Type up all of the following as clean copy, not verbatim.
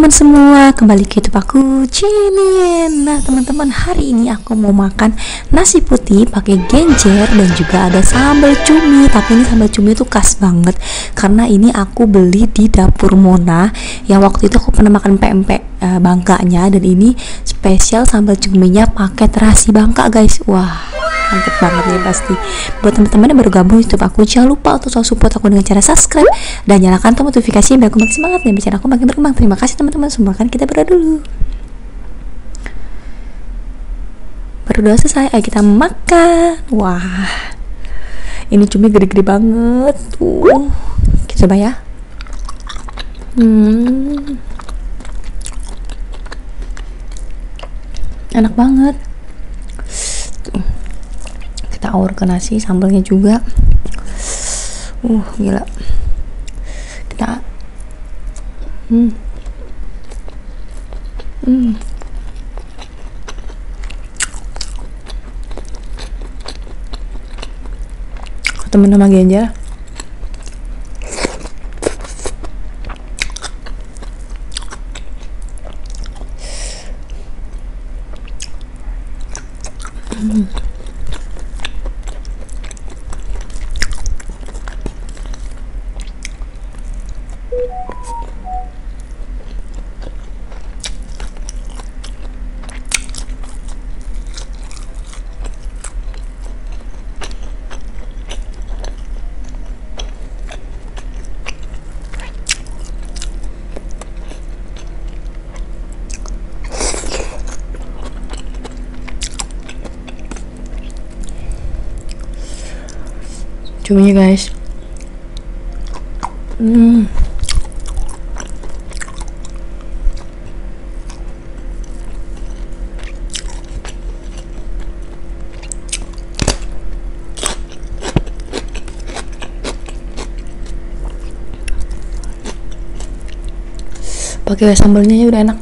teman-teman semua, kembali ke YouTube aku, Cinin. Nah teman-teman, hari ini aku mau makan nasi putih pakai genjer dan juga ada sambal cumi. Tapi ini sambal cumi itu khas banget karena ini aku beli di dapur Mona. Yang waktu itu aku pernah makan pempek Bangkanya, dan ini spesial sambal cuminya pakai terasi Bangka guys. Wah, mantep banget ya pasti. Buat teman-teman yang baru gabung YouTube aku, jangan lupa untuk selalu support aku dengan cara subscribe dan nyalakan tombol notifikasi biar aku makin semangat dan biar aku makin berkembang. Terima kasih teman-teman semua. Kan kita berdoa dulu. Berdoa selesai, ayo kita makan. Wah, ini cumi gede-gede banget. Kita coba ya. Enak banget. Kita aur ke nasi, sambalnya juga. Gila. Kita temen sama genjer. Cuminya guys, pakai sambalnya ya udah enak.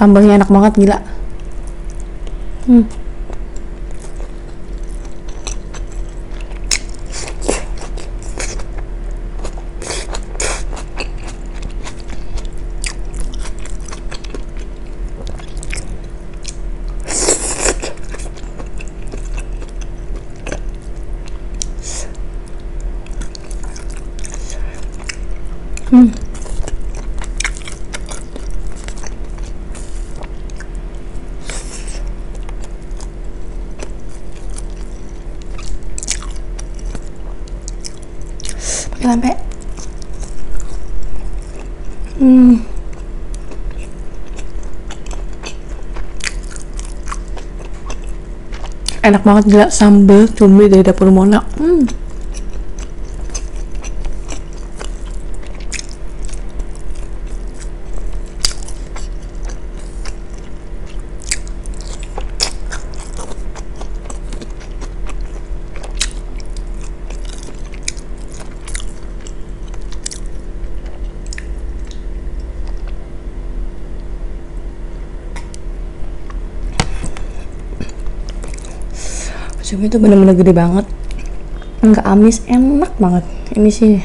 Sambalnya enak banget, gila. Sampai enak banget, gila. Sambal cumi dari dapur Mona. Cumi itu bener-bener gede banget, nggak amis, enak banget. Ini sih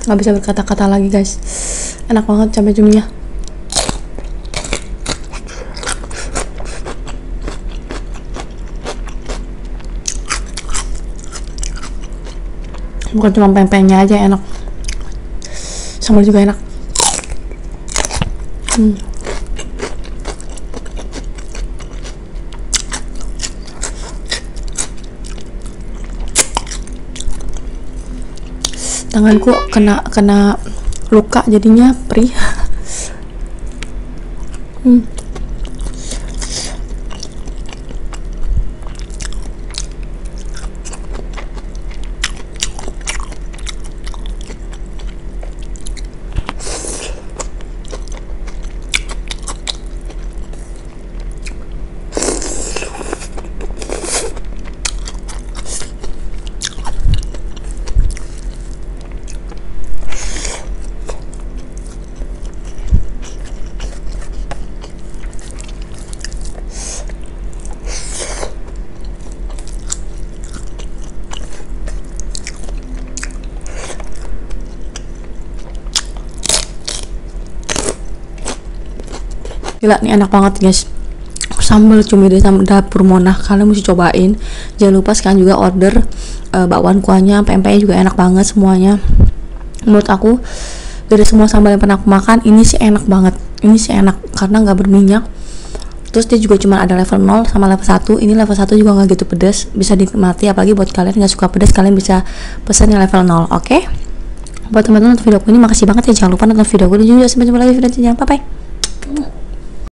nggak bisa berkata-kata lagi guys, enak banget cabai cuminya. Bukan cuma pempeknya aja enak, sambal juga enak. Tanganku kena luka jadinya perih. Gila nih, enak banget guys, sambal cumi dari dapur Mona, kalian mesti cobain. Jangan lupa sekarang juga order bakwan kuahnya, pempeknya juga enak banget semuanya. Menurut aku dari semua sambal yang pernah aku makan, ini sih enak banget, ini sih enak karena nggak berminyak. Terus dia juga cuma ada level 0 sama level 1. Ini level 1 juga nggak gitu pedas, bisa dinikmati. Apalagi buat kalian nggak suka pedas, kalian bisa pesan yang level 0. Oke? Buat teman-teman nonton video aku ini, makasih banget ya. Jangan lupa nonton video aku dan juga sampai jumpa lagi di video selanjutnya. Bye bye.